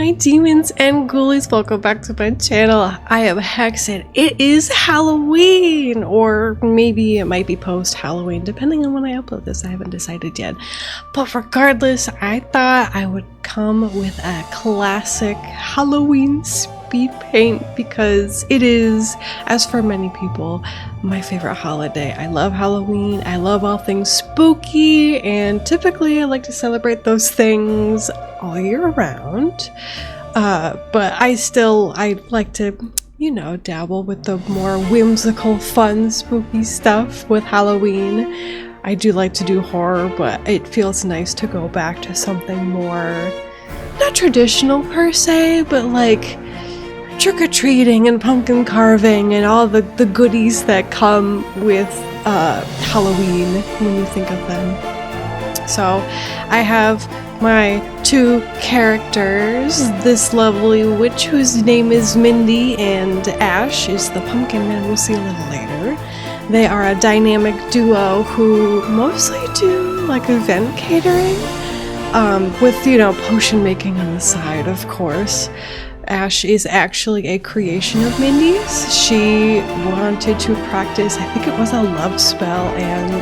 my demons and ghoulies, welcome back to my channel. I am Hex and it is Halloween, or maybe it might be post-Halloween depending on when I upload this. I haven't decided yet, but regardless, I thought I would come with a classic Halloween speed paint because it is, as for many people, my favorite holiday. I love Halloween, I love all things spooky, and typically I like to celebrate those things all year round. But I like to, you know, dabble with the more whimsical, fun, spooky stuff with Halloween. I do like to do horror, but it feels nice to go back to something more, not traditional per se, but like trick-or-treating and pumpkin carving and all the goodies that come with Halloween when you think of them. So I have my two characters, this lovely witch whose name is Mindy, and Ash is the pumpkin man we'll see a little later. They are a dynamic duo who mostly do like event catering, with, you know, potion making on the side, of course. Ash is actually a creation of Mindy's. She wanted to practice, I think it was a love spell, and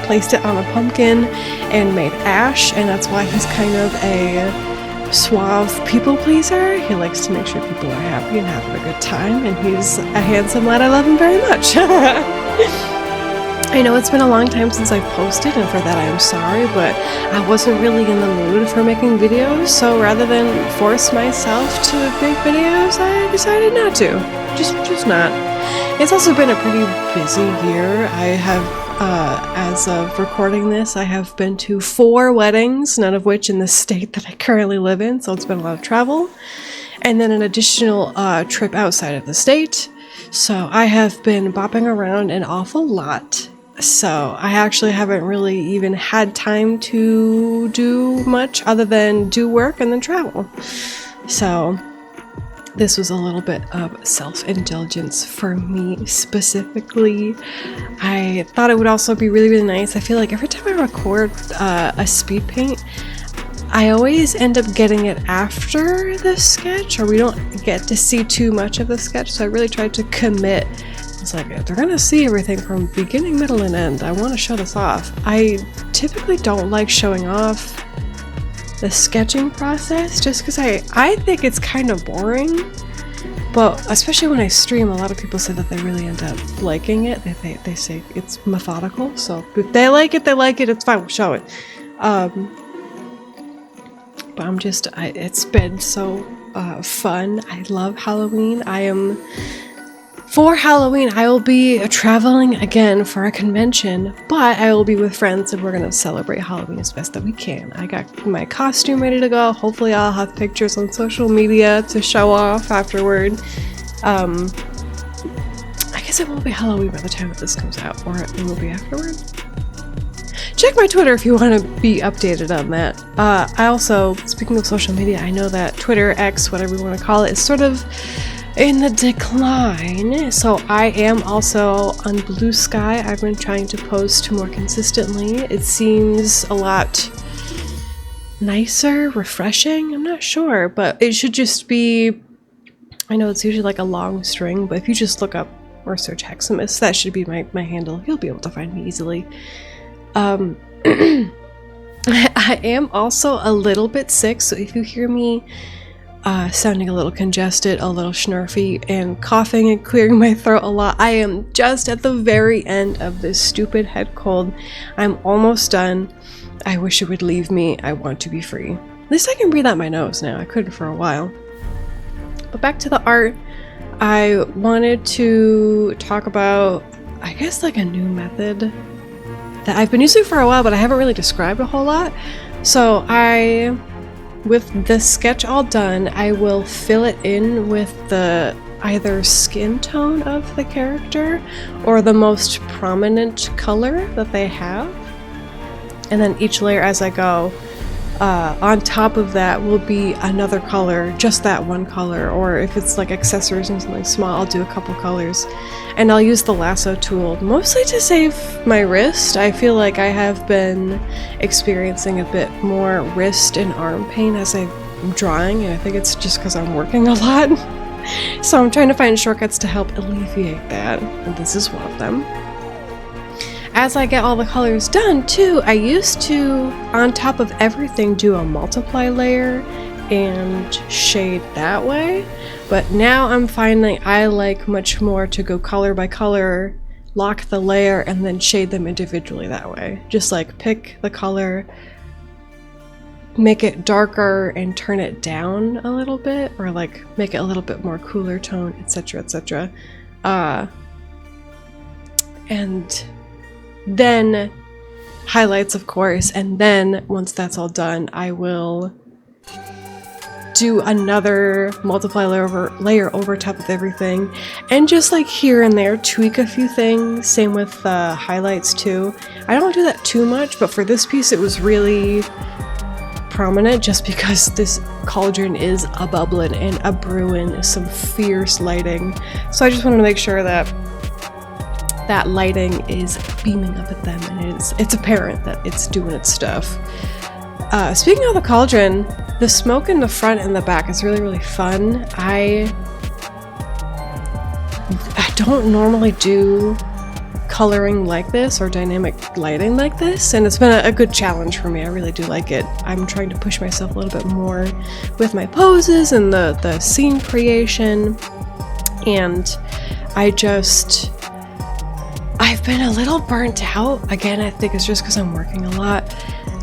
placed it on a pumpkin and made Ash, and that's why he's kind of a suave people pleaser. He likes to make sure people are happy and having a good time, and he's a handsome lad. I love him very much. I know it's been a long time since I've posted, and for that I am sorry, but I wasn't really in the mood for making videos, so rather than force myself to make videos, I decided not to. Just not. It's also been a pretty busy year. I have, as of recording this, I have been to 4 weddings, none of which in the state that I currently live in, so it's been a lot of travel. And then an additional trip outside of the state. So I have been bopping around an awful lot. So I actually haven't really even had time to do much other than do work and then travel. So this was a little bit of self-indulgence for me specifically. I thought it would also be really, really nice. I feel like every time I record a speed paint, I always end up getting it after the sketch, or we don't get to see too much of the sketch, so I really tried to commit. It's like, they're gonna see everything from beginning, middle, and end. I want to show this off. I typically don't like showing off the sketching process just because I think it's kind of boring, but especially when I stream, a lot of people say that they really end up liking it. They say it's methodical, so if they like it, it's fine, we'll show it. But it's been so fun. I love Halloween. For Halloween, I will be traveling again for a convention, but I will be with friends and we're going to celebrate Halloween as best that we can. I got my costume ready to go. Hopefully I'll have pictures on social media to show off afterward. I guess it won't be Halloween by the time that this comes out, or it will be afterward. Check my Twitter if you want to be updated on that. I also, speaking of social media, I know that Twitter, X, whatever you want to call it, is sort of in the decline. So I am also on Blue Sky. I've been trying to post more consistently. It seems a lot nicer, refreshing. I'm not sure, but it should just be, I know it's usually like a long string, but if you just look up or search Heximus, that should be my handle. You'll be able to find me easily. I am also a little bit sick, so if you hear me sounding a little congested, a little snarfy, and coughing and clearing my throat a lot, I am just at the very end of this stupid head cold. I'm almost done. I wish it would leave me. I want to be free. At least I can breathe out my nose now. I couldn't for a while. But back to the art. I wanted to talk about, I guess, like a new method that I've been using for a while, but I haven't really described a whole lot. So with the sketch all done, I will fill it in with the either skin tone of the character or the most prominent color that they have. And then each layer as I go, on top of that will be another color, just that one color, or if it's like accessories and something small, I'll do a couple colors. And I'll use the lasso tool mostly to save my wrist. I feel like I have been experiencing a bit more wrist and arm pain as I've drawing, and I think it's just because I'm working a lot. So I'm trying to find shortcuts to help alleviate that, and this is one of them. As I get all the colors done too, I used to, on top of everything, do a multiply layer and shade that way, but now I'm finding I like much more to go color by color, lock the layer, and then shade them individually that way. Just like pick the color, make it darker and turn it down a little bit, or like make it a little bit more cooler tone, etc, etc. And then highlights, of course, and then once that's all done, I will do another multiply layer over top of everything, and just like here and there tweak a few things. Same with highlights too. I don't do that too much, but for this piece it was really prominent just because this cauldron is a bubbling and a brewing, some fierce lighting. So I just wanted to make sure that that lighting is beaming up at them, and it's apparent that it's doing its stuff. Speaking of the cauldron, the smoke in the front and the back is really, really fun. I don't normally do coloring like this or dynamic lighting like this, and it's been a good challenge for me. I really do like it. I'm trying to push myself a little bit more with my poses and the scene creation, and I've been a little burnt out. Again, I think it's just because I'm working a lot,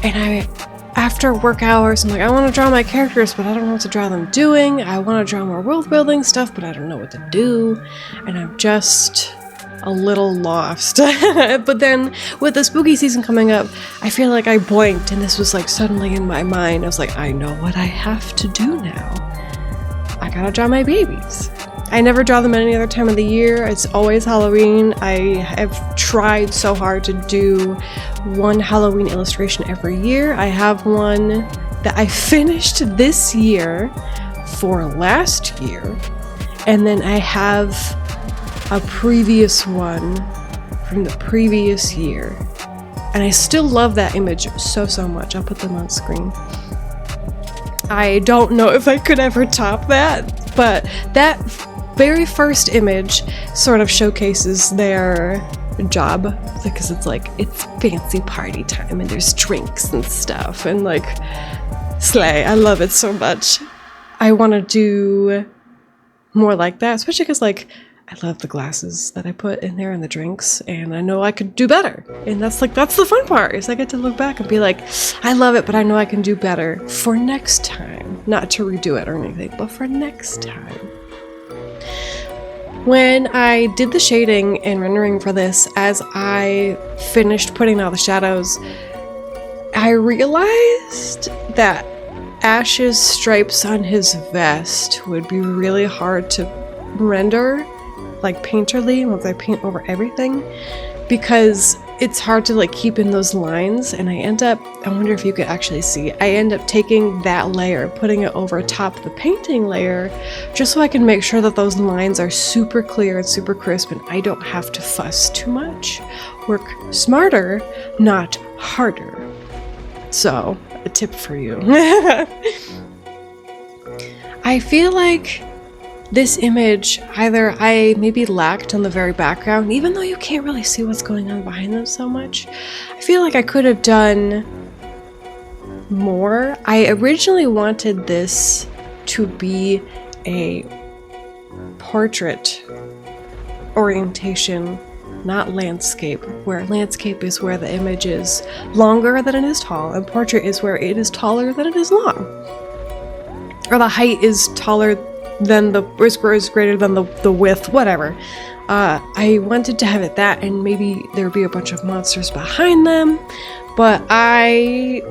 and after work hours, I'm like, I want to draw my characters, but I don't know what to draw them doing. I want to draw more world building stuff, but I don't know what to do, and I'm just a little lost. But then with the spooky season coming up, I feel like I blinked and this was like suddenly in my mind. I was like, I know what I have to do now. I gotta draw my babies. I never draw them at any other time of the year. It's always Halloween. I have tried so hard to do one Halloween illustration every year. I have one that I finished this year for last year, and then I have a previous one from the previous year, and I still love that image so much. I'll put them on screen. I don't know if I could ever top that, but that very first image sort of showcases their job, because it's like, it's fancy party time and there's drinks and stuff, and like, slay. I love it so much. I want to do more like that, especially because like I love the glasses that I put in there and the drinks, and I know I could do better. And that's the fun part, is I get to look back and be like, I love it, but I know I can do better for next time. Not to redo it or anything, but for next time. When I did the shading and rendering for this, as I finished putting all the shadows, I realized that Ash's stripes on his vest would be really hard to render, like painterly, once I paint over everything, because it's hard to like keep in those lines. And I wonder if you could actually see, I end up taking that layer, putting it over top the painting layer, just so I can make sure that those lines are super clear and super crisp, and I don't have to fuss too much. Work smarter, not harder. So, a tip for you. I feel like this image, either I maybe lacked on the very background, even though you can't really see what's going on behind them so much. I feel like I could have done more. I originally wanted this to be a portrait orientation, not landscape, where landscape is where the image is longer than it is tall, and portrait is where it is taller than it is long. Or the height is taller than is greater than the width, whatever. I wanted to have it that, and maybe there would be a bunch of monsters behind them, but I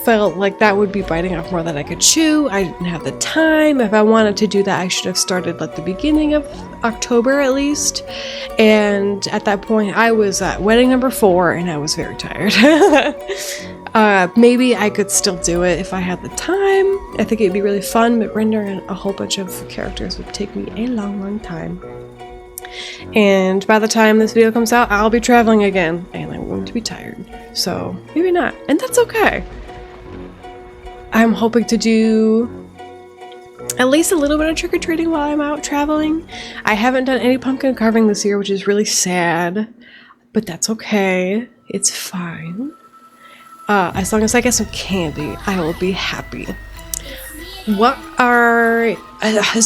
felt like that would be biting off more than I could chew. I didn't have the time. If I wanted to do that, I should have started at the beginning of October at least, and at that point I was at wedding number 4 and I was very tired. Maybe I could still do it if I had the time. I think it'd be really fun, but rendering a whole bunch of characters would take me a long time. And by the time this video comes out, I'll be traveling again, and I'm going to be tired. So maybe not, and that's okay. I'm hoping to do at least a little bit of trick-or-treating while I'm out traveling. I haven't done any pumpkin carving this year, which is really sad, but that's okay. It's fine. As long as I get some candy, I will be happy. Is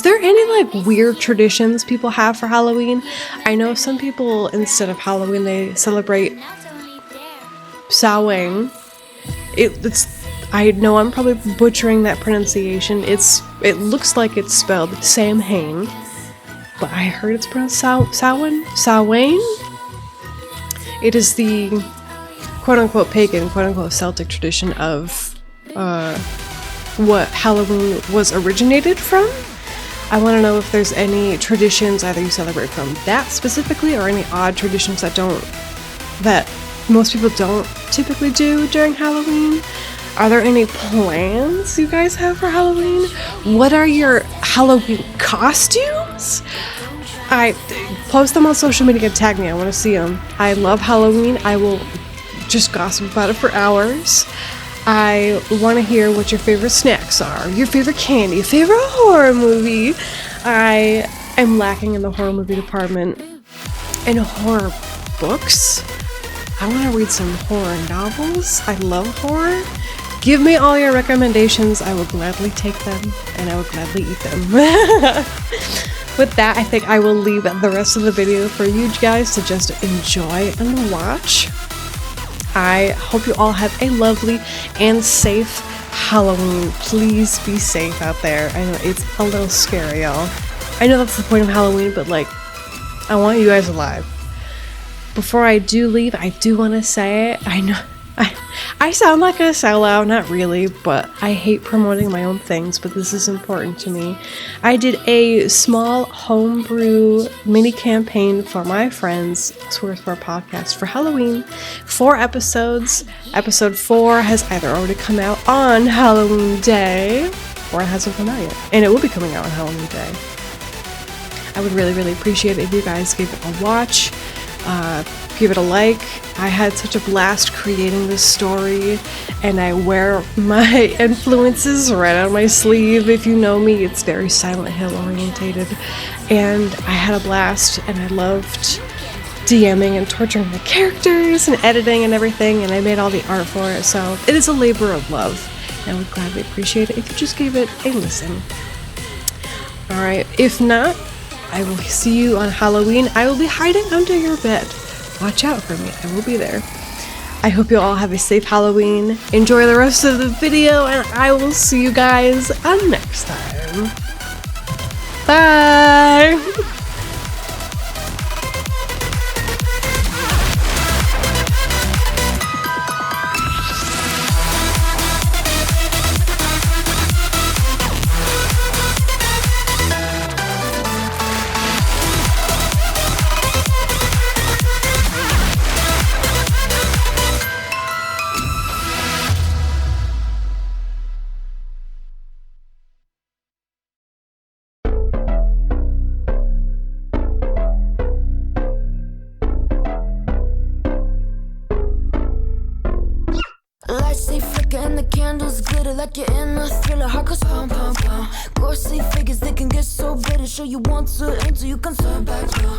there any like weird traditions people have for Halloween? I know some people, instead of Halloween, they celebrate Samhain. I know I'm probably butchering that pronunciation. It looks like it's spelled Samhain, but I heard it's pronounced Samhain. It is the quote-unquote pagan, quote-unquote Celtic tradition of what Halloween was originated from. I want to know if there's any traditions either you celebrate from that specifically, or any odd traditions that most people don't typically do during Halloween. Are there any plans you guys have for Halloween? What are your Halloween costumes? I post them on social media and tag me. I want to see them. I love Halloween. I will just gossip about it for hours. I want to hear what your favorite snacks are, your favorite candy, your favorite horror movie. I am lacking in the horror movie department and horror books. I want to read some horror novels. I love horror. Give me all your recommendations. I will gladly take them, and I will gladly eat them. With that, I think I will leave the rest of the video for you guys to just enjoy and watch. I hope you all have a lovely and safe Halloween. Please be safe out there. I know it's a little scary, y'all. I know that's the point of Halloween, but like, I want you guys alive. Before I do leave, I do want to say, I know I sound like a sellout, not really, but I hate promoting my own things, but this is important to me. I did a small homebrew mini campaign for my friends, Swears for a Podcast, for Halloween. 4 episodes. Episode 4 has either already come out on Halloween Day, or it hasn't come out yet. And it will be coming out on Halloween Day. I would really, really appreciate it if you guys gave it a watch. Give it a like. I had such a blast creating this story, and I wear my influences right on my sleeve. If you know me, it's very Silent Hill orientated, and I had a blast, and I loved DMing and torturing the characters and editing and everything, and I made all the art for it, so it is a labor of love, and I would gladly appreciate it if you just gave it a listen. Alright, if not, I will see you on Halloween. I will be hiding under your bed. Watch out for me. I will be there. I hope you all have a safe Halloween. Enjoy the rest of the video, and I will see you guys next time. Bye! Lights they flicker and the candles glitter like you're in a thriller. Heart goes pum pum pum. Ghostly figures they can get so bitter. Sure you want to until you can turn back. You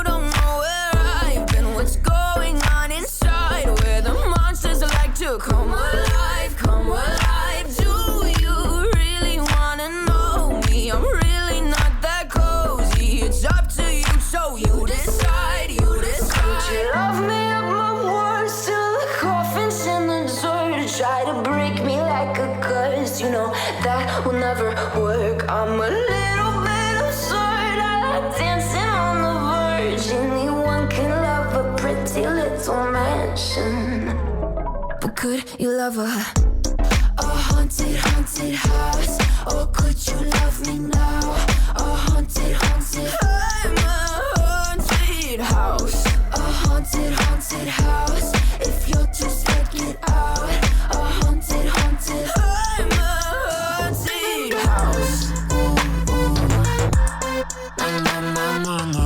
don't know where I've been. What's going on inside? Where the monsters like to come alive, come alive. Do you really wanna know me? I'm really not that cozy. It's up to you, so you decide, you decide. Would you love me up my words till the coffin's in the dirt? Try to break me like a curse, you know that will never work. I'm a little bit absurd. I like dancing on the verge. Anyone can love a pretty little mansion, but could you love a haunted, haunted house? Or could you love me now? A haunted, haunted. I'm a haunted house. A haunted, haunted house. If you're too scared, get out. A haunted, haunted. I'm a haunted house. Na, na, na, na, na.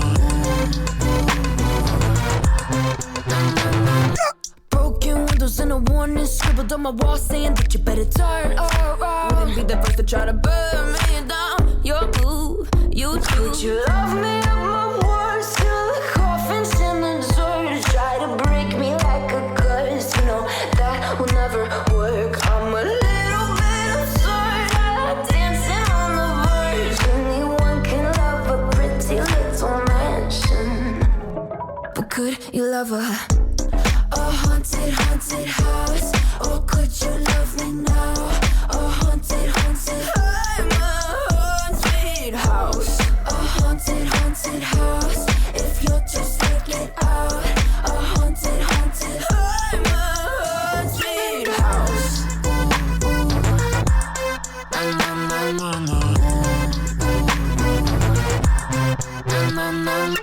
Broken windows and a warning scribbled on my wall saying that you better turn around. Don't be the first to try to burn me down. Your move, you do. Could you love me at my worst? Till the coffin's in the dirt. Try to break me like a curse. You know that will never work. I'm a little bit absurd, dancing on the verge. Anyone can love a pretty little mansion, but could you love a haunted, haunted house? Or could you love me now? A haunted, haunted, I'm a haunted house. A haunted, haunted house. If you'll just take it out. A haunted, haunted, I'm a haunted house. Na na na na na. Na na na.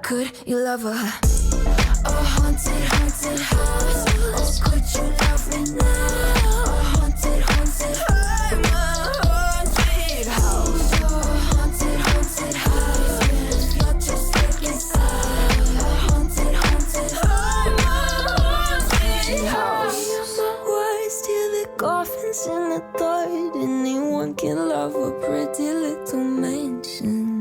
Could you love a haunted, haunted house? Or could you love me now? A haunted, haunted, I'm a haunted house. A haunted, haunted house. If you're just looking inside. A haunted, haunted, I'm a haunted house. My words till the coffin's in the third. Anyone can love a pretty little mansion.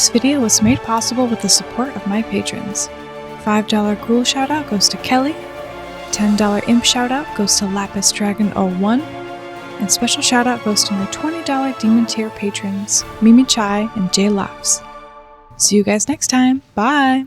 This video was made possible with the support of my patrons. $5 Ghoul shoutout goes to Kelly, $10 Imp shoutout goes to Lapis Dragon 01, and special shoutout goes to my $20 Demon tier patrons, Mimi Chai and Jay Laughs. See you guys next time. Bye!